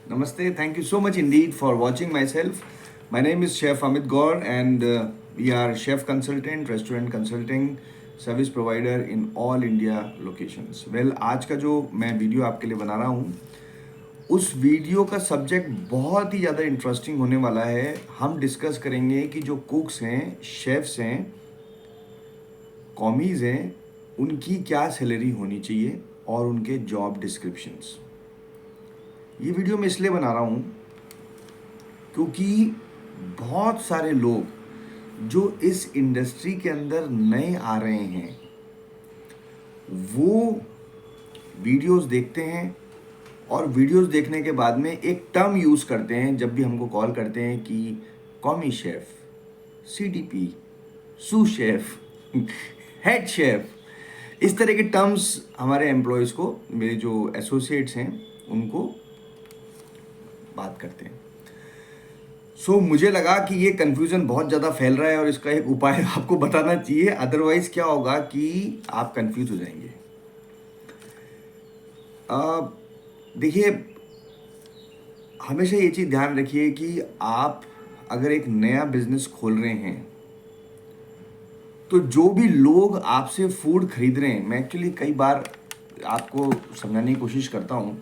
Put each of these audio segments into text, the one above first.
Namaste. Thank you so much indeed for watching myself. My name is Chef Amit Gaur, and we are chef consultant, restaurant consulting, service provider in all India locations. Well, आज का जो मैं video आपके लिए बना रहा हूँ उस वीडियो का सब्जेक्ट बहुत ही ज़्यादा इंटरेस्टिंग होने वाला है। हम डिस्कस करेंगे कि जो कुक्स हैं, शेफ्स हैं, कॉमीज़ हैं, उनकी क्या सैलरी होनी चाहिए और उनके जॉब डिस्क्रिप्शंस। ये वीडियो मैं इसलिए बना रहा हूँ क्योंकि बहुत सारे लोग जो इस इंडस्ट्री के अंदर नए आ रहे हैं वो वीडियोस देखते हैं और वीडियोस देखने के बाद में एक टर्म यूज़ करते हैं जब भी हमको कॉल करते हैं कि commis chef, CDP, sous chef, head chef, इस तरह के टर्म्स हमारे एम्प्लॉयज़ को, मेरे जो एसोसिएट्स हैं, उनको बात करते हैं। सो मुझे लगा कि ये कन्फ्यूज़न बहुत ज़्यादा फैल रहा है और इसका एक उपाय आपको बताना चाहिए, अदरवाइज़ क्या होगा कि आप कंफ्यूज हो जाएंगे। देखिए, हमेशा ये चीज़ ध्यान रखिए कि आप अगर एक नया बिजनेस खोल रहे हैं तो जो भी लोग आपसे फूड खरीद रहे हैं, मैं एक्चुअली कई बार आपको समझाने की कोशिश करता हूँ।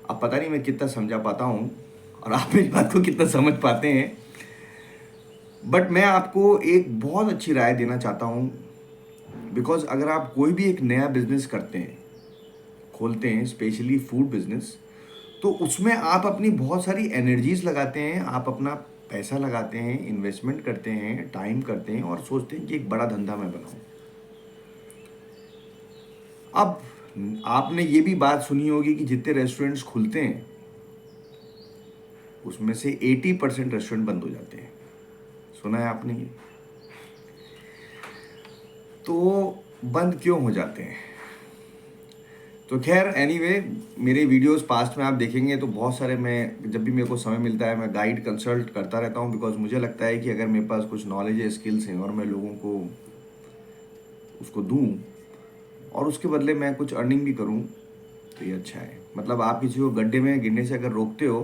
अब पता नहीं मैं कितना समझा पाता हूँ और आप मेरी बात को कितना समझ पाते हैं, बट मैं आपको एक बहुत अच्छी राय देना चाहता हूँ। बिकॉज अगर आप कोई भी एक नया बिजनेस करते हैं, खोलते हैं, स्पेशली फूड बिजनेस, तो उसमें आप अपनी बहुत सारी एनर्जीज लगाते हैं, आप अपना पैसा लगाते हैं, इन्वेस्टमेंट करते हैं, टाइम करते हैं और सोचते हैं कि एक बड़ा धंधा मैं बनाऊं। अब आपने ये भी बात सुनी होगी कि जितने रेस्टोरेंट्स खुलते हैं उसमें से 80% रेस्टोरेंट बंद हो जाते हैं। सुना है आपने ये? तो बंद क्यों हो जाते हैं? तो खैर एनीवे, मेरे वीडियोस पास्ट में आप देखेंगे तो बहुत सारे, मैं जब भी मेरे को समय मिलता है मैं गाइड कंसल्ट करता रहता हूँ। बिकॉज मुझे लगता है कि अगर मेरे पास कुछ नॉलेज है, स्किल्स हैं और मैं लोगों को उसको दूँ और उसके बदले मैं कुछ अर्निंग भी करूँ तो ये अच्छा है। मतलब आप किसी को गड्ढे में गिरने से अगर रोकते हो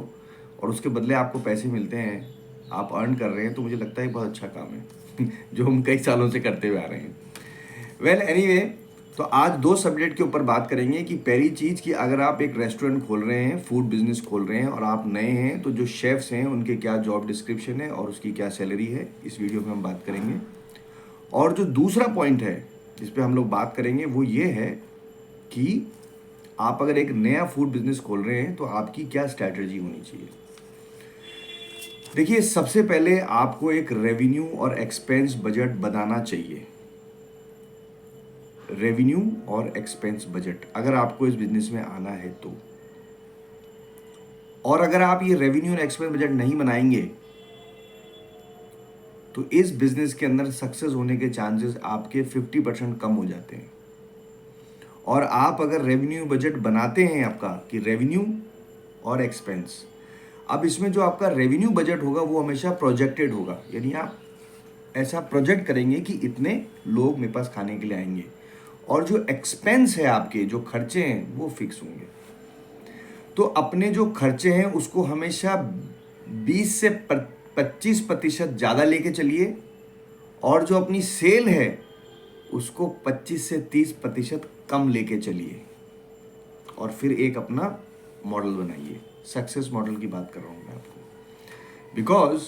और उसके बदले आपको पैसे मिलते हैं, आप अर्न कर रहे हैं, तो मुझे लगता है बहुत अच्छा काम है जो हम कई सालों से करते हुए आ रहे हैं। वेल एनीवे, तो आज दो सब्जेक्ट के ऊपर बात करेंगे कि पहली चीज़ कि अगर आप एक रेस्टोरेंट खोल रहे हैं, फूड बिजनेस खोल रहे हैं और आप नए हैं, तो जो शेफ्स हैं उनके क्या जॉब डिस्क्रिप्शन है और उसकी क्या सैलरी है, इस वीडियो में हम बात करेंगे। और जो दूसरा पॉइंट है जिस पे हम लोग बात करेंगे वो ये है कि आप अगर एक नया फूड बिजनेस खोल रहे हैं तो आपकी क्या स्ट्रैटेजी होनी चाहिए। देखिए, सबसे पहले आपको एक रेवेन्यू और एक्सपेंस बजट बनाना चाहिए। रेवेन्यू और एक्सपेंस बजट अगर आपको इस बिजनेस में आना है तो। और अगर आप ये रेवेन्यू और एक्सपेंस बजट नहीं बनाएंगे तो इस बिजनेस के अंदर सक्सेस होने के चांसेस आपके 50% कम हो जाते हैं। और आप अगर रेवेन्यू बजट बनाते हैं आपका कि रेवेन्यू और एक्सपेंस, अब इसमें जो आपका रेवेन्यू बजट होगा वो हमेशा प्रोजेक्टेड होगा, यानी आप ऐसा प्रोजेक्ट करेंगे कि इतने लोग मेरे पास खाने के लिए आएंगे। और जो एक्सपेंस है, आपके जो खर्चे हैं, वो फिक्स होंगे। तो अपने जो खर्चे हैं उसको हमेशा 20 से 25% ज़्यादा लेके चलिए और जो अपनी सेल है उसको 25 से 30% कम लेके चलिए और फिर एक अपना मॉडल बनाइए। सक्सेस मॉडल की बात कर रहा हूँ मैं आपको। बिकॉज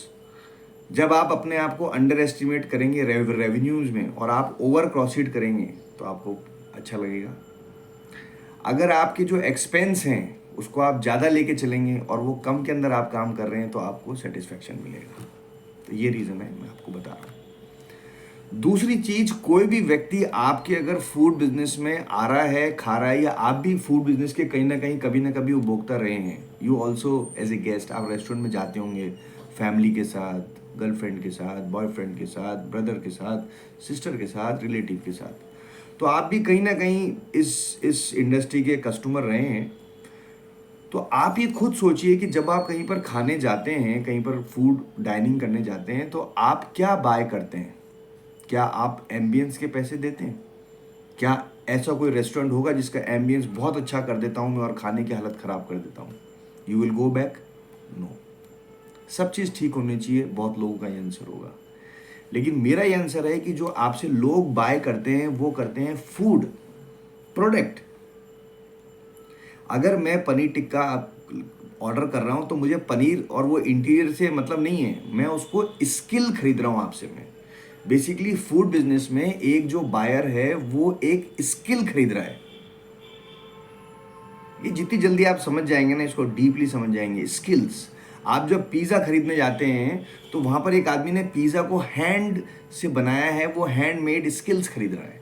जब आप अपने आप को अंडर एस्टिमेट करेंगे रेवेन्यूज में और आप ओवर क्रॉसिड करेंगे तो आपको अच्छा लगेगा। अगर आपके जो एक्सपेंस हैं उसको आप ज़्यादा लेके चलेंगे और वो कम के अंदर आप काम कर रहे हैं तो आपको सेटिस्फैक्शन मिलेगा। तो ये रीज़न है, मैं आपको बता रहा हूँ। दूसरी चीज़, कोई भी व्यक्ति आपके अगर फूड बिजनेस में आ रहा है, खा रहा है, या आप भी फूड बिजनेस के कहीं ना कभी उपभोक्ता रहे हैं, you also as a guest, आप रेस्टोरेंट में जाते होंगे फैमिली के साथ, गर्लफ्रेंड के साथ, बॉयफ्रेंड के साथ, ब्रदर के साथ, सिस्टर के साथ, रिलेटिव के साथ, तो आप भी कहीं ना कहीं इस इंडस्ट्री के कस्टमर रहे हैं। तो आप ये खुद सोचिए कि जब आप कहीं पर खाने जाते हैं, कहीं पर फूड डाइनिंग करने जाते हैं, तो आप क्या बाय करते हैं? क्या आप एम्बियंस के पैसे देते हैं? क्या ऐसा कोई रेस्टोरेंट होगा जिसका एम्बियंस बहुत अच्छा कर देता हूँ मैं और खाने की हालत ख़राब कर देता हूँ? You will go back? No. सब चीज़ ठीक होनी चाहिए, बहुत लोगों का ये आंसर होगा। लेकिन मेरा ये आंसर है कि जो आपसे लोग बाय करते हैं वो करते हैं फूड प्रोडक्ट। अगर मैं पनीर टिक्का ऑर्डर कर रहा हूं तो मुझे पनीर और वो इंटीरियर से मतलब नहीं है, मैं उसको स्किल खरीद रहा हूं आपसे। मैं बेसिकली फूड बिजनेस में एक जो बायर है वो एक स्किल खरीद रहा है। ये जितनी जल्दी आप समझ जाएंगे ना, इसको डीपली समझ जाएंगे, स्किल्स। आप जब पिज़्ज़ा खरीदने जाते हैं तो वहां पर एक आदमी ने पिज़्ज़ा को हैंड से बनाया है, वो हैंडमेड स्किल्स खरीद रहा है।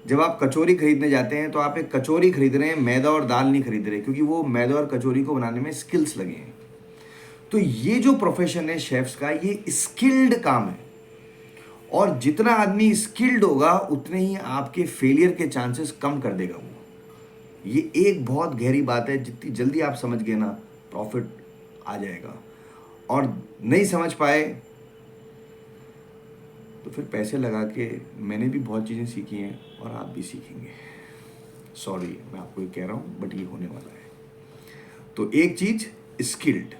जब आप कचौरी खरीदने जाते हैं तो आप एक कचौरी खरीद रहे हैं, मैदा और दाल नहीं खरीद रहे, क्योंकि वो मैदा और कचौरी को बनाने में स्किल्स लगे हैं। तो ये जो प्रोफेशन है शेफ्स का, ये स्किल्ड काम है। और जितना आदमी स्किल्ड होगा उतने ही आपके फेलियर के चांसेस कम कर देगा वो। ये एक बहुत गहरी बात है, जितनी जल्दी आप समझ गए ना, प्रॉफिट आ जाएगा। और नहीं समझ पाए तो फिर पैसे लगा के, मैंने भी बहुत चीज़ें सीखी हैं और आप भी सीखेंगे। सॉरी मैं आपको ये कह रहा हूँ, बट ये होने वाला है। तो एक चीज़ स्किल्ड,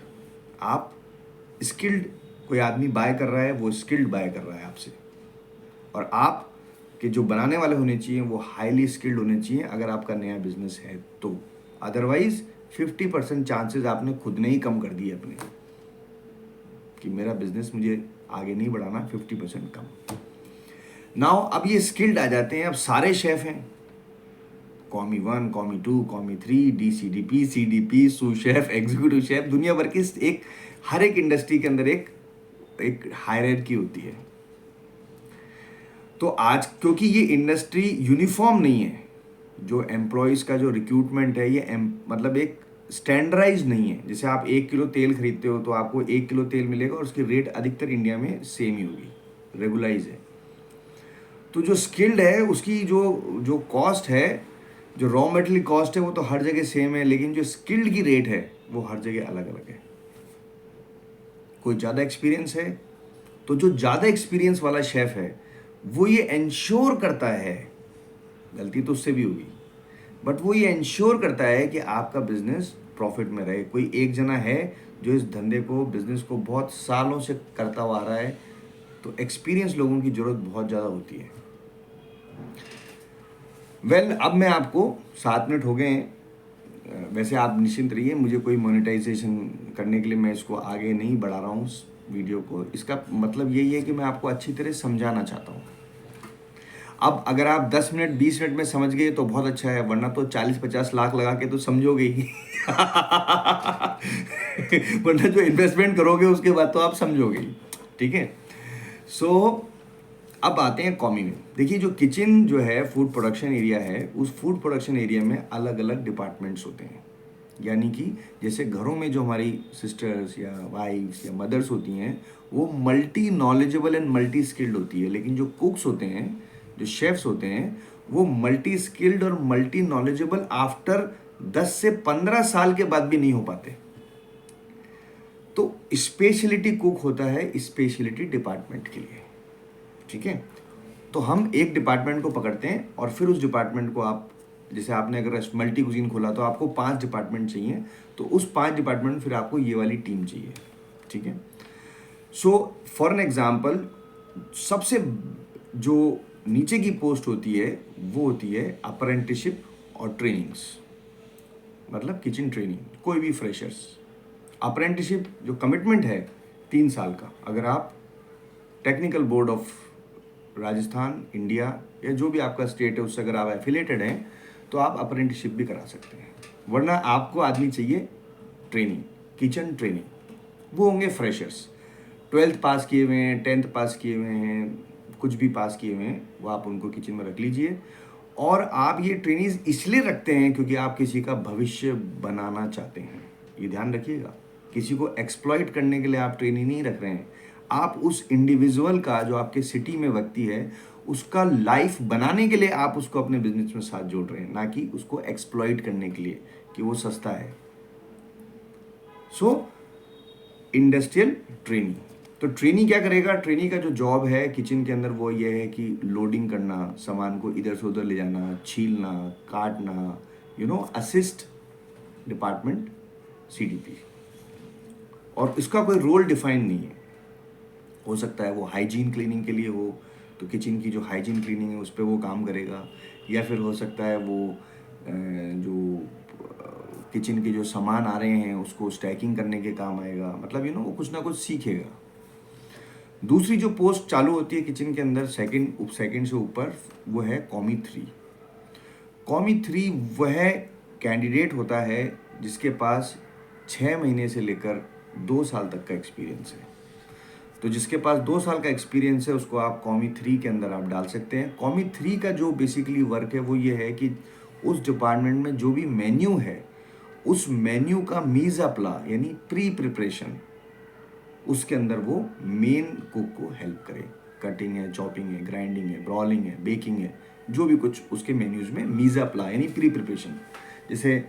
आप स्किल्ड, कोई आदमी बाय कर रहा है वो स्किल्ड बाय कर रहा है आपसे। और आप कि जो बनाने वाले होने चाहिए वो हाईली स्किल्ड होने चाहिए अगर आपका नया बिजनेस है तो। अदरवाइज 50% चांसेस आपने खुद ने ही कम कर दिए अपने, कि मेरा बिजनेस मुझे आगे नहीं बढ़ाना, 50% कम। नाउ अब ये स्किल्ड आ जाते हैं, अब सारे शेफ हैं, कॉमी 1, कॉमी 2, कॉमी 3, DCDP, CDP, sous chef, executive chef, दुनिया भर की एक हर एक इंडस्ट्री के अंदर एक हायरार्की होती है। तो आज क्योंकि ये इंडस्ट्री यूनिफॉर्म नहीं है, जो एम्प्लॉयज़ का जो रिक्रूटमेंट है ये मतलब एक स्टैंडर्डाइज नहीं है। जैसे आप 1 किलो तेल खरीदते हो तो आपको 1 किलो तेल मिलेगा और उसकी रेट अधिकतर इंडिया में सेम ही होगी, रेगुलाइज है। तो जो स्किल्ड है उसकी जो जो कॉस्ट है, जो रॉ मटेरियल कॉस्ट है, वो तो हर जगह सेम है, लेकिन जो स्किल्ड की रेट है वो हर जगह अलग अलग है। कोई ज़्यादा एक्सपीरियंस है तो जो ज़्यादा एक्सपीरियंस वाला शेफ है वो ये इंश्योर करता है, गलती तो उससे भी होगी, बट वो ये इंश्योर करता है कि आपका बिजनेस प्रॉफिट में रहे। कोई एक जना है जो इस धंधे को, बिजनेस को बहुत सालों से करता हुआ आ रहा है, तो एक्सपीरियंस लोगों की ज़रूरत बहुत ज़्यादा होती है। अब मैं आपको 7 मिनट हो गए हैं, वैसे आप निश्चिंत रहिए, मुझे कोई मोनेटाइजेशन करने के लिए मैं इसको आगे नहीं बढ़ा रहा हूँ इस वीडियो को। इसका मतलब यही है कि मैं आपको अच्छी तरह समझाना चाहता हूँ। अब अगर आप 10 मिनट 20 मिनट में समझ गए तो बहुत अच्छा है, वरना तो 40-50 लाख लगा के तो समझोगे ही वरना जो इन्वेस्टमेंट करोगे उसके बाद तो आप समझोगे ही। ठीक है। अब आते हैं कॉमी में। देखिए जो किचन जो है, फूड प्रोडक्शन एरिया है, उस फूड प्रोडक्शन एरिया में अलग अलग डिपार्टमेंट्स होते हैं। यानी कि जैसे घरों में जो हमारी सिस्टर्स या वाइफ्स या मदर्स होती हैं वो multi knowledgeable and multi skilled होती है, लेकिन जो कुक्स होते हैं, जो शेफ्स होते हैं, वो मल्टी स्किल्ड और मल्टी नॉलेजेबल आफ्टर 10 से 15 साल के बाद भी नहीं हो पाते। तो स्पेशलिटी कुक होता है स्पेशलिटी डिपार्टमेंट के लिए। ठीक है। तो हम एक डिपार्टमेंट को पकड़ते हैं और फिर उस डिपार्टमेंट को आप, जैसे आपने अगर मल्टी कुजीन खोला तो आपको 5 डिपार्टमेंट चाहिए, तो उस 5 डिपार्टमेंट फिर आपको ये वाली टीम चाहिए। ठीक है। सो फॉर एन एग्जाम्पल, सबसे जो नीचे की पोस्ट होती है वो होती है अप्रेंटिसशिप और ट्रेनिंग्स, मतलब किचन ट्रेनिंग, कोई भी फ्रेशर्स। अप्रेंटिसशिप जो कमिटमेंट है 3 साल का, अगर आप technical board of Rajasthan, India या जो भी आपका स्टेट है उससे अगर आप एफिलेटेड हैं तो आप अप्रेंटिसशिप भी करा सकते हैं। वरना आपको आदमी चाहिए ट्रेनिंग, किचन ट्रेनिंग, वो होंगे फ्रेशर्स, 12th पास किए हुए हैं, 10th पास किए हुए हैं, कुछ भी पास किए हुए हैं, वो आप उनको किचन में रख लीजिए। और आप ये ट्रेनिंग्स इसलिए रखते हैं क्योंकि आप किसी का भविष्य बनाना चाहते हैं, ये ध्यान रखिएगा। किसी को एक्सप्लॉइट करने के लिए आप ट्रेनिंग नहीं रख रहे हैं, आप उस इंडिविजुअल का, जो आपके सिटी में व्यक्ति है, उसका लाइफ बनाने के लिए आप उसको अपने बिजनेस में साथ जोड़ रहे हैं, ना कि उसको एक्सप्लॉइट करने के लिए कि वो सस्ता है। सो इंडस्ट्रियल ट्रेनिंग, तो ट्रेनी क्या करेगा, ट्रेनी का जो जॉब है किचन के अंदर वो ये है कि लोडिंग करना, सामान को इधर से उधर ले जाना, छीलना, काटना, असिस्ट डिपार्टमेंट CDP, और इसका कोई रोल डिफाइन नहीं है। हो सकता है वो हाइजीन क्लीनिंग के लिए हो, तो किचन की जो हाइजीन क्लीनिंग है उस पर वो काम करेगा, या फिर हो सकता है वो जो किचन के जो सामान आ रहे हैं उसको स्टैकिंग करने के काम आएगा। मतलब वो कुछ ना कुछ सीखेगा। दूसरी जो पोस्ट चालू होती है किचन के अंदर सेकंड से ऊपर, वो है कॉमी 3। कॉमी 3 वह कैंडिडेट होता है जिसके पास 6 महीने से लेकर 2 साल तक का एक्सपीरियंस है। तो जिसके पास 2 साल का एक्सपीरियंस है उसको आप कॉमी 3 के अंदर आप डाल सकते हैं। कॉमी 3 का जो बेसिकली वर्क है वो ये है कि उस डिपार्टमेंट में जो भी मेन्यू है उस मेन्यू का मीज़ा प्ला यानी प्री प्रिपरेशन, उसके अंदर वो मेन कुक को हेल्प करे। कटिंग है, चॉपिंग है, ग्राइंडिंग है, ब्रॉलिंग है, बेकिंग है, जो भी कुछ उसके मेन्यूज में मीज़ा प्ला यानी प्री प्रिपरेशन। जैसे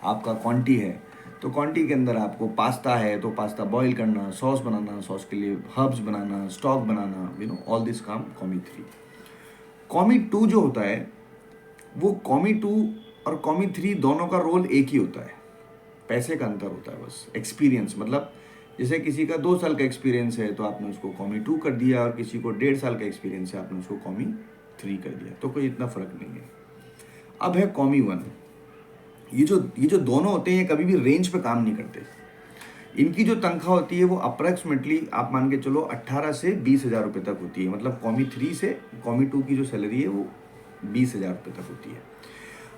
आपका क्वांटी है तो क्वांटी के अंदर आपको पास्ता है तो पास्ता बॉईल करना, सॉस बनाना, सॉस के लिए herbs banana, stock banana, all this काम कॉमी 3। कॉमी 2 जो होता है वो कॉमी 2 और कॉमी 3 दोनों का रोल एक ही होता है, पैसे का अंतर होता है बस। एक्सपीरियंस मतलब जैसे किसी का 2 साल का एक्सपीरियंस है तो आपने उसको कॉमी 2 कर दिया, और किसी को 1.5 साल का एक्सपीरियंस है आपने उसको कॉमी 3 कर दिया, तो कोई इतना फर्क नहीं है। अब है कॉमी 1। ये जो दोनों होते हैं ये कभी भी रेंज पे काम नहीं करते। इनकी जो तनख्वाह होती है वो अप्रॉक्सीमेटली आप मान के चलो 18 से 20,000 रुपये तक होती है। मतलब कॉमी 3 से कॉमी 2 की जो सैलरी है वो 20,000 रुपये तक होती है।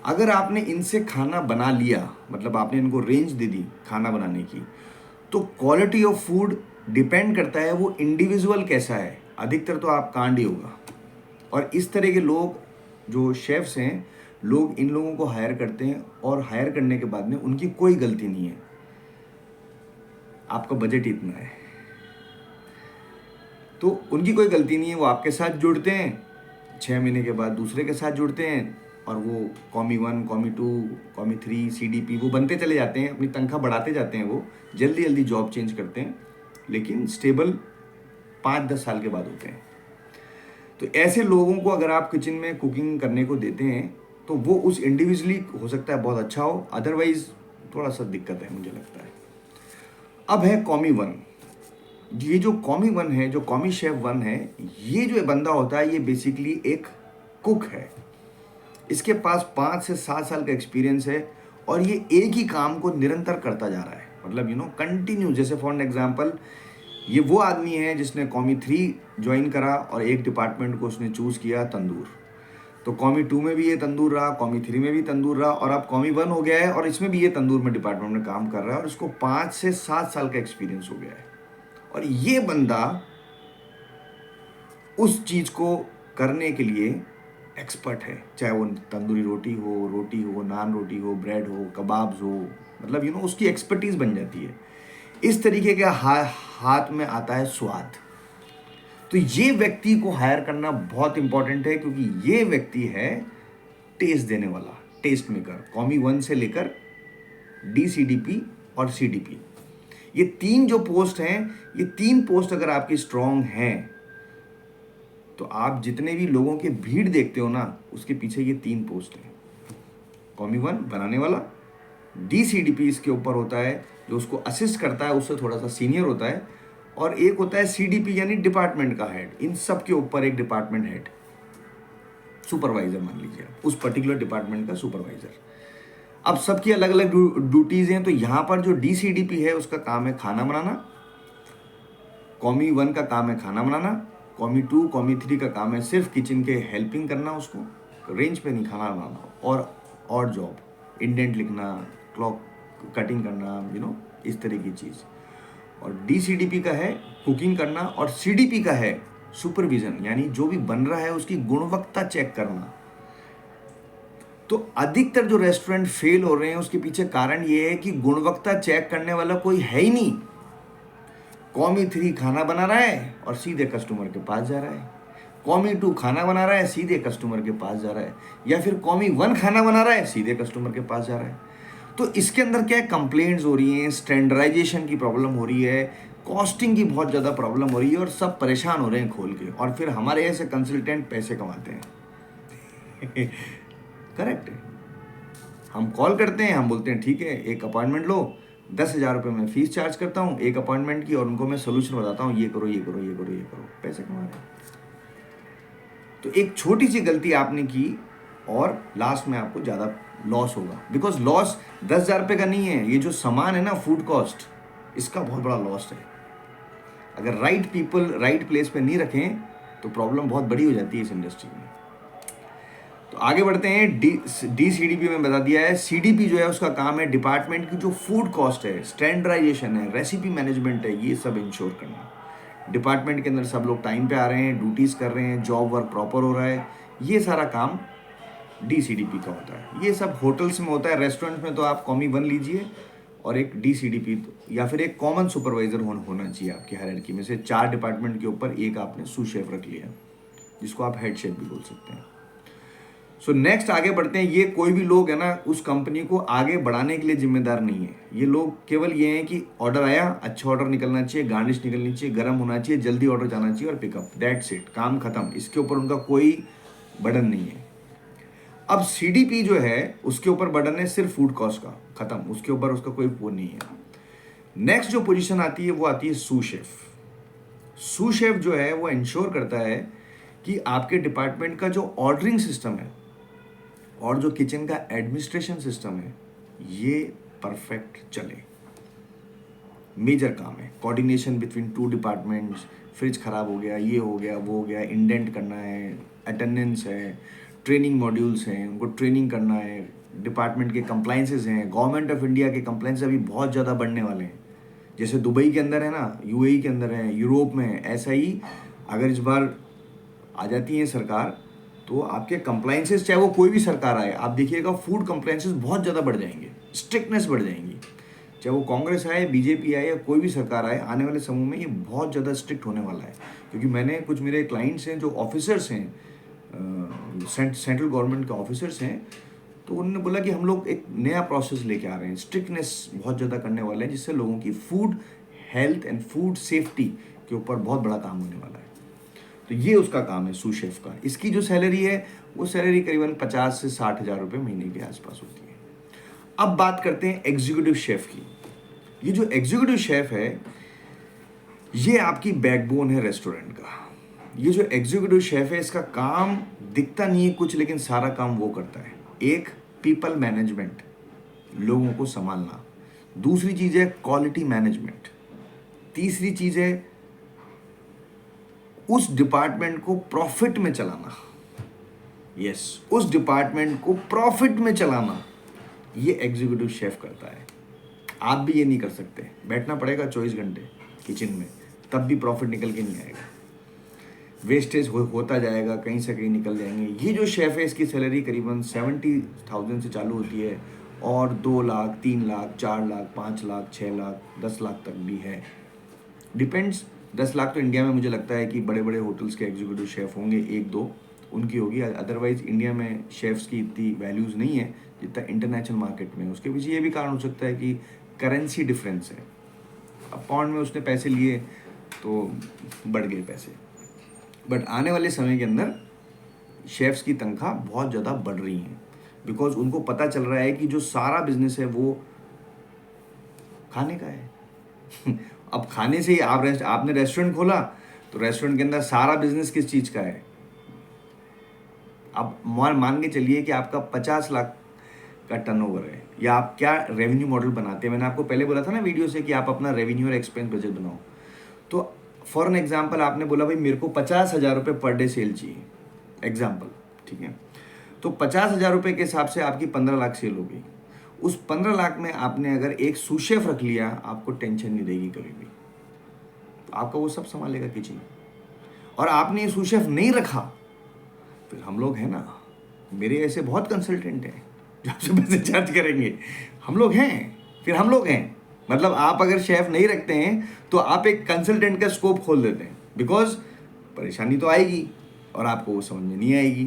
अगर आपने इनसे खाना बना लिया, मतलब आपने इनको रेंज दे दी खाना बनाने की, तो क्वालिटी ऑफ फूड डिपेंड करता है वो इंडिविजुअल कैसा है। अधिकतर तो आप कांड ही होगा, और इस तरह के लोग जो शेफ्स हैं, लोग इन लोगों को हायर करते हैं, और हायर करने के बाद में उनकी कोई गलती नहीं है, आपका बजट इतना है तो उनकी कोई गलती नहीं है। वो आपके साथ जुड़ते हैं, 6 महीने के बाद दूसरे के साथ जुड़ते हैं, और वो कॉमी 1, कॉमी 2, कॉमी 3, CDP वो बनते चले जाते हैं, अपनी तनख्वाह बढ़ाते जाते हैं। वो जल्दी जल्दी जॉब चेंज करते हैं, लेकिन स्टेबल 5-10 साल के बाद होते हैं। तो ऐसे लोगों को अगर आप किचन में कुकिंग करने को देते हैं तो वो उस इंडिविजुअली हो सकता है बहुत अच्छा हो, अदरवाइज थोड़ा सा दिक्कत है मुझे लगता है। अब है कॉमी 1। ये जो कॉमी 1 है, जो कॉमी शेफ 1 है, ये जो बंदा होता है ये बेसिकली एक कुक है। इसके पास 5 से 7 साल का एक्सपीरियंस है, और ये एक ही काम को निरंतर करता जा रहा है। मतलब कंटिन्यू। जैसे फॉर एग्जांपल ये वो आदमी है जिसने कॉमी 3 ज्वाइन करा और एक डिपार्टमेंट को उसने चूज़ किया, तंदूर। तो कॉमी 2 में भी ये तंदूर रहा, कॉमी 3 में भी तंदूर रहा, और अब कॉमी 1 हो गया है और इसमें भी ये तंदूर में डिपार्टमेंट में काम कर रहा है, और इसको 5 से 7 साल का एक्सपीरियंस हो गया है। और ये बंदा उस चीज़ को करने के लिए एक्सपर्ट है, चाहे वो तंदूरी रोटी हो, नान रोटी हो, ब्रेड हो, कबाब्स हो। मतलब उसकी एक्सपर्टीज बन जाती है। इस तरीके का हाथ में आता है स्वाद। तो ये व्यक्ति को हायर करना बहुत इंपॉर्टेंट है, क्योंकि ये व्यक्ति है टेस्ट देने वाला, टेस्ट मेकर। कॉमी 1 से लेकर DCDP और CDP, ये 3 जो पोस्ट हैं, ये 3 पोस्ट अगर आपकी स्ट्रांग हैं तो आप जितने भी लोगों के भीड़ देखते हो ना, उसके पीछे ये 3 पोस्ट हैं। कॉमी 1 बनाने वाला, DCDP इसके ऊपर होता है जो उसको असिस्ट करता है, उससे थोड़ा सा सीनियर होता है, और एक होता है CDP यानी डिपार्टमेंट का हेड। इन सब के ऊपर एक डिपार्टमेंट हेड, सुपरवाइजर मान लीजिए, उस पर्टिकुलर डिपार्टमेंट का सुपरवाइजर। अब सबकी अलग अलग ड्यूटीज हैं। तो यहाँ पर जो DCDP है उसका काम है खाना बनाना, कॉमी 1 का काम है खाना बनाना, कॉमी 2, कॉमी 3 का काम है सिर्फ किचन के हेल्पिंग करना, उसको रेंज पे नहीं खाना बनाना, और जॉब, इंडेंट लिखना, क्लॉक कटिंग करना, इस तरह की चीज़। और DCDP का है कुकिंग करना, और CDP का है सुपरविजन, यानी जो भी बन रहा है उसकी गुणवत्ता चेक करना। तो अधिकतर जो रेस्टोरेंट फेल हो रहे हैं उसके पीछे कारण ये है कि गुणवत्ता चेक करने वाला कोई है ही नहीं। कॉमी 3 खाना बना रहा है और सीधे कस्टमर के पास जा रहा है, कॉमी 2 खाना बना रहा है, सीधे कस्टमर के पास जा रहा है, या फिर कॉमी 1 खाना बना रहा है, सीधे कस्टमर के पास जा रहा है। तो इसके अंदर क्या कंप्लेंट्स हो रही हैं, स्टैंडर्डाइजेशन की प्रॉब्लम हो रही है, कॉस्टिंग की बहुत ज़्यादा प्रॉब्लम हो रही है, और सब परेशान हो रहे हैं खोल के, और फिर हमारे ऐसे कंसल्टेंट पैसे कमाते हैं। करेक्ट है। हम कॉल करते हैं, हम बोलते हैं ठीक है एक अपॉइंटमेंट लो, 10,000 रुपये मैं फीस चार्ज करता हूँ एक अपॉइंटमेंट की, और उनको मैं सोल्यूशन बताता हूँ, ये करो ये करो ये करो ये करो, पैसे कमा रहे हैं। तो एक छोटी सी गलती आपने की और लास्ट में आपको ज़्यादा लॉस होगा, बिकॉज लॉस 10,000 रुपये का नहीं है, ये जो सामान है ना फूड कॉस्ट, इसका बहुत बड़ा लॉस है। अगर राइट पीपल राइट प्लेस पे नहीं रखें तो प्रॉब्लम बहुत बड़ी हो जाती है इस इंडस्ट्री में। तो आगे बढ़ते हैं। DCDP में बता दिया है। CDP जो है उसका काम है डिपार्टमेंट की जो फूड कॉस्ट है, स्टैंडर्डाइजेशन है, रेसिपी मैनेजमेंट है, ये सब इंश्योर करना। डिपार्टमेंट के अंदर सब लोग टाइम पे आ रहे हैं, ड्यूटीज़ कर रहे हैं, जॉब वर्क प्रॉपर हो रहा है, ये सारा काम DCDP का होता है। ये सब होटल्स में होता है, रेस्टोरेंट में तो आप कॉमी 1 लीजिए, और एक DCDP या फिर एक कॉमन सुपरवाइजर होना चाहिए आपकी हायरार्की में से। 4 डिपार्टमेंट के ऊपर एक आपने सूस शेफ रख लिया, जिसको आप हेड शेफ भी बोल सकते हैं। सो नेक्स्ट आगे बढ़ते हैं। ये कोई भी लोग है ना उस कंपनी को आगे बढ़ाने के लिए जिम्मेदार नहीं है। ये लोग केवल ये हैं कि ऑर्डर आया, अच्छा ऑर्डर निकलना चाहिए, गार्निश निकलनी चाहिए, गर्म होना चाहिए, जल्दी ऑर्डर जाना चाहिए और पिकअप, दैट्स इट, काम खत्म। इसके ऊपर उनका कोई बर्डन नहीं है। अब CDP जो है उसके ऊपर बर्डन है सिर्फ फूड कॉस्ट का, खत्म, उसके ऊपर उसका कोई वो नहीं है। नेक्स्ट जो पोजीशन आती है वो आती है सूस शेफ। सूस शेफ जो है वो इंश्योर करता है कि आपके डिपार्टमेंट का जो ऑर्डरिंग सिस्टम है और जो किचन का एडमिनिस्ट्रेशन सिस्टम है ये परफेक्ट चले। मेजर काम है, कोऑर्डिनेशन बिटवीन 2 डिपार्टमेंट्स। फ्रिज खराब हो गया, ये हो गया, वो हो गया, इंडेंट करना है, अटेंडेंस है, ट्रेनिंग मॉड्यूल्स हैं, उनको ट्रेनिंग करना है, डिपार्टमेंट के कंप्लाइंसेस हैं। गवर्नमेंट ऑफ इंडिया के कंप्लाइंस अभी बहुत ज़्यादा बढ़ने वाले हैं, जैसे दुबई के अंदर है ना, UAE के अंदर है, यूरोप में है। ऐसा ही अगर इस बार आ जाती है सरकार तो आपके कंप्लाइंसेस, चाहे वो कोई भी सरकार आए, आप देखिएगा फूड कंप्लाइंसेस बहुत ज़्यादा बढ़ जाएंगे, स्ट्रिक्टनेस बढ़ जाएंगी। चाहे वो कांग्रेस आए, BJP आए या कोई भी सरकार आए, आने वाले समय में ये बहुत ज़्यादा स्ट्रिक्ट होने वाला है। क्योंकि मैंने कुछ मेरे क्लाइंट्स हैं जो ऑफिसर्स हैं, सेंट्रल गवर्नमेंट के ऑफिसर्स हैं, तो उन्होंने बोला कि हम लोग एक नया प्रोसेस लेके आ रहे हैं, स्ट्रिक्टनेस बहुत ज़्यादा करने वाले हैं, जिससे लोगों की food health and food safety के ऊपर बहुत बड़ा काम होने वाला है। तो ये उसका काम है सूस शेफ का। इसकी जो सैलरी है वो सैलरी करीबन 50 से 60 हज़ार रुपये महीने के आसपास होती है। अब बात करते हैं एग्जीक्यूटिव शेफ की। ये जो एग्जीक्यूटिव शेफ है ये आपकी बैकबोन है रेस्टोरेंट का। ये जो एग्जीक्यूटिव शेफ है इसका काम दिखता नहीं है कुछ, लेकिन सारा काम वो करता है। एक, पीपल मैनेजमेंट, लोगों को संभालना। दूसरी चीज़ है क्वालिटी मैनेजमेंट। तीसरी चीज़ है उस डिपार्टमेंट को प्रॉफिट में चलाना। यस, उस डिपार्टमेंट को प्रॉफिट में चलाना ये एग्जीक्यूटिव शेफ करता है। आप भी ये नहीं कर सकते, बैठना पड़ेगा 24 घंटे किचन में, तब भी प्रॉफिट निकल के नहीं आएगा। वेस्टेज होता जाएगा, कहीं से कहीं निकल जाएंगे। ये जो शेफ है इसकी सैलरी करीबन 70,000 से चालू होती है और 2 लाख, 3 लाख, 4 लाख, 5 लाख, 6 लाख, 10 लाख तक भी है, डिपेंड्स। 10 लाख तो इंडिया में मुझे लगता है कि बड़े बड़े होटल्स के एग्जीक्यूटिव शेफ होंगे, 1-2 उनकी होगी। अदरवाइज इंडिया में शेफ्स की इतनी वैल्यूज़ नहीं है जितना इंटरनेशनल मार्केट में। उसके पीछे ये भी कारण हो सकता है कि करेंसी डिफरेंस है। अब पाउंड में उसने पैसे लिए तो बढ़ गए पैसे, बट आने वाले समय के अंदर शेफ्स की तनख्वाह बहुत ज़्यादा बढ़ रही हैं, बिकॉज उनको पता चल रहा है कि जो सारा बिजनेस है वो खाने का है। अब खाने से ही आपने रेस्टोरेंट खोला तो रेस्टोरेंट के अंदर सारा बिजनेस किस चीज़ का है। अब मान के चलिए कि आपका 50 लाख का टर्नओवर है, या आप क्या रेवेन्यू मॉडल बनाते हैं। मैंने आपको पहले बोला था ना वीडियो से कि आप अपना रेवेन्यू और एक्सपेंस बजट बनाओ। तो फॉर एन एग्जाम्पल आपने बोला भाई मेरे को 50,000 रुपये पर डे सेल चाहिए, एग्जाम्पल, ठीक है। तो 50,000 रुपये के हिसाब से आपकी 15 लाख सेल होगी। उस 15 लाख में आपने अगर एक सूस शेफ रख लिया, आपको टेंशन नहीं रहेगी कभी भी, तो आपका वो सब संभालेगा किचन। और आपने ये सूस शेफ नहीं रखा, फिर हम लोग हैं ना, मेरे ऐसे बहुत कंसल्टेंट हैं जो आपसे पैसे चार्ज करेंगे, हम लोग हैं, फिर हम लोग हैं। मतलब आप अगर शेफ नहीं रखते हैं तो आप एक कंसल्टेंट का स्कोप खोल देते हैं, बिकॉज परेशानी तो आएगी और आपको वो समझ में नहीं आएगी।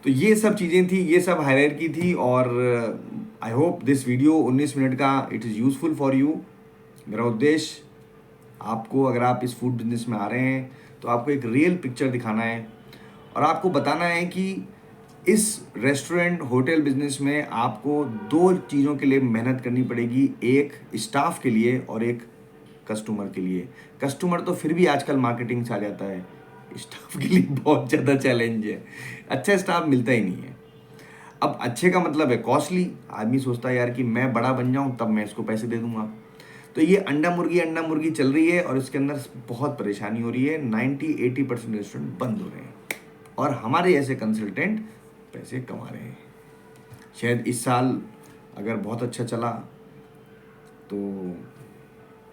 तो ये सब चीज़ें थी, ये सब हायरार्की थी, और I hope this video 19 minute का it is useful for you. मेरा उद्देश्य आपको, अगर आप इस फूड बिजनेस में आ रहे हैं तो आपको एक रियल पिक्चर दिखाना है और आपको बताना है कि इस रेस्टोरेंट होटल बिजनेस में आपको दो चीज़ों के लिए मेहनत करनी पड़ेगी, एक स्टाफ के लिए और एक कस्टमर के लिए। कस्टमर तो फिर भी आजकल मार्केटिंग से आ जाता है, स्टाफ के लिए बहुत ज़्यादा चैलेंज है, अच्छा स्टाफ मिलता ही नहीं है। अब अच्छे का मतलब है कॉस्टली, आदमी सोचता है यार कि मैं बड़ा बन जाऊं तब मैं इसको पैसे दे दूंगा। तो ये अंडा मुर्गी चल रही है और इसके अंदर बहुत परेशानी हो रही है। 90-80% रेस्टोरेंट बंद हो रहे हैं और हमारे ऐसे कंसल्टेंट पैसे कमा रहे हैं। शायद इस साल अगर बहुत अच्छा चला तो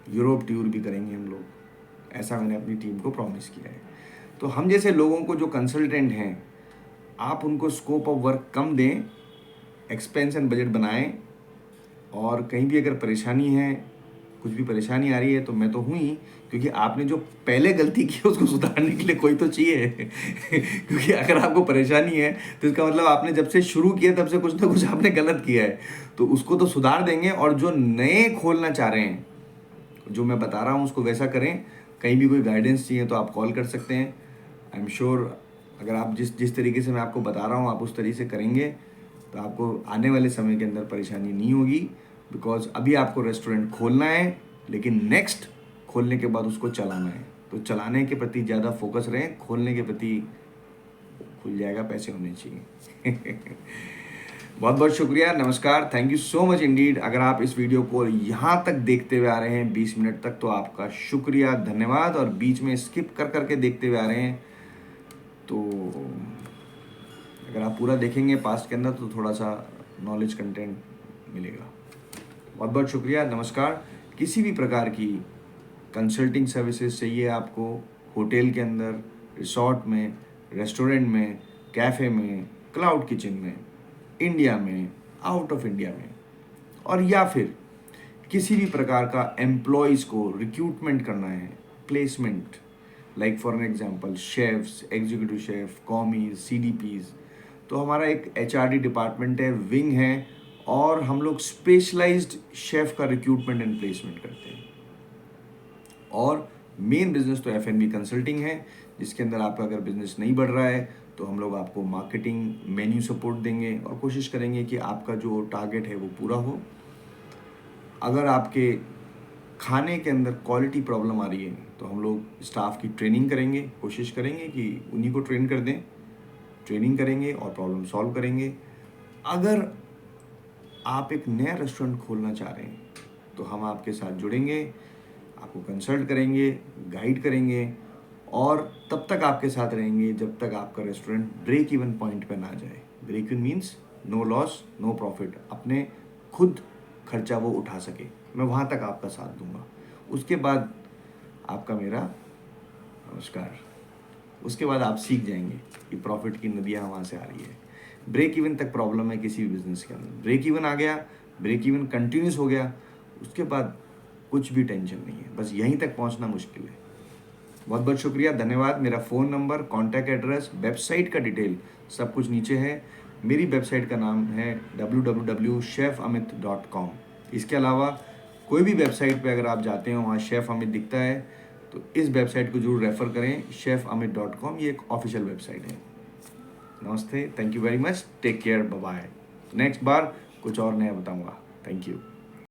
यूरोप टूर भी करेंगे हम लोग, ऐसा मैंने अपनी टीम को प्रॉमिस किया है। तो हम जैसे लोगों को जो कंसल्टेंट हैं, आप उनको स्कोप ऑफ वर्क कम दें, एक्सपेंशन बजट बनाएं, और कहीं भी अगर परेशानी है, कुछ भी परेशानी आ रही है तो मैं तो हूँ ही, क्योंकि आपने जो पहले गलती की है उसको सुधारने के लिए कोई तो चाहिए क्योंकि अगर आपको परेशानी है तो इसका मतलब आपने जब से शुरू किया तब से कुछ ना कुछ आपने गलत किया है, तो उसको तो सुधार देंगे। और जो नए खोलना चाह रहे हैं, जो मैं बता रहा हूँ उसको वैसा करें। कहीं भी कोई गाइडेंस चाहिए तो आप कॉल कर सकते हैं। आई एम श्योर अगर आप जिस तरीके से मैं आपको बता रहा हूँ आप उस तरीके से करेंगे तो आपको आने वाले समय के अंदर परेशानी नहीं होगी। बिकॉज अभी आपको रेस्टोरेंट खोलना है, लेकिन नेक्स्ट खोलने के बाद उसको चलाना है, तो चलाने के प्रति ज़्यादा फोकस रहें, खोलने के प्रति खुल जाएगा, पैसे होने चाहिए बहुत बहुत शुक्रिया, नमस्कार, thank you so much Indeed. अगर आप इस वीडियो को यहाँ तक देखते हुए आ रहे हैं 20 मिनट तक, तो आपका शुक्रिया, धन्यवाद। और बीच में स्किप कर करके देखते हुए आ रहे हैं तो अगर आप पूरा देखेंगे पास्ट के अंदर तो थोड़ा सा नॉलेज कंटेंट मिलेगा। बहुत बहुत शुक्रिया, नमस्कार। किसी भी प्रकार की कंसल्टिंग सर्विसेज चाहिए आपको, होटल के अंदर, रिसोर्ट में, रेस्टोरेंट में, कैफ़े में, क्लाउड किचन में, इंडिया में, आउट ऑफ इंडिया में, और या फिर किसी भी प्रकार का एम्प्लॉयज़ को रिक्रूटमेंट करना है, placement, like for an example chefs, executive chef, commis, CDPs, तो हमारा एक HRD डिपार्टमेंट है, विंग है, और हम लोग स्पेशलाइज्ड शेफ का रिक्रूटमेंट एंड प्लेसमेंट करते हैं। और मेन बिजनेस तो F&B कंसल्टिंग है, जिसके अंदर आपका अगर बिजनेस नहीं बढ़ रहा है तो हम लोग आपको मार्केटिंग, मेन्यू सपोर्ट देंगे और कोशिश करेंगे कि आपका जो टारगेट है वो पूरा हो। अगर आपके खाने के अंदर क्वालिटी प्रॉब्लम आ रही है तो हम लोग स्टाफ की ट्रेनिंग करेंगे, कोशिश करेंगे कि उन्हीं को ट्रेन कर दें, ट्रेनिंग करेंगे और प्रॉब्लम सॉल्व करेंगे। अगर आप एक नया रेस्टोरेंट खोलना चाह रहे हैं तो हम आपके साथ जुड़ेंगे, आपको कंसल्ट करेंगे, गाइड करेंगे, और तब तक आपके साथ रहेंगे जब तक आपका रेस्टोरेंट ब्रेक इवन पॉइंट पे ना जाए। Break even means no loss no profit, अपने खुद खर्चा वो उठा सके, मैं वहाँ तक आपका साथ दूंगा। उसके बाद आपका मेरा नमस्कार। उसके बाद आप सीख जाएंगे कि प्रॉफिट की नदियाँ वहाँ से आ रही है। ब्रेक इवन तक प्रॉब्लम है किसी भी बिजनेस के अंदर, ब्रेक इवन आ गया, ब्रेक इवन कंटिन्यूस हो गया, उसके बाद कुछ भी टेंशन नहीं है, बस यहीं तक पहुँचना मुश्किल है। बहुत बहुत शुक्रिया, धन्यवाद। मेरा phone number, contact address, website का डिटेल सब कुछ नीचे है। मेरी वेबसाइट का नाम है www.chefamit.com। इसके अलावा कोई भी वेबसाइट पे अगर आप जाते हो वहाँ शेफ़ अमित दिखता है तो इस वेबसाइट को जरूर रेफ़र करें, chefamit.com, ये एक ऑफिशियल वेबसाइट है। नमस्ते, thank you very much, take care, bye bye. Next बार कुछ और नया बताऊँगा। Thank you.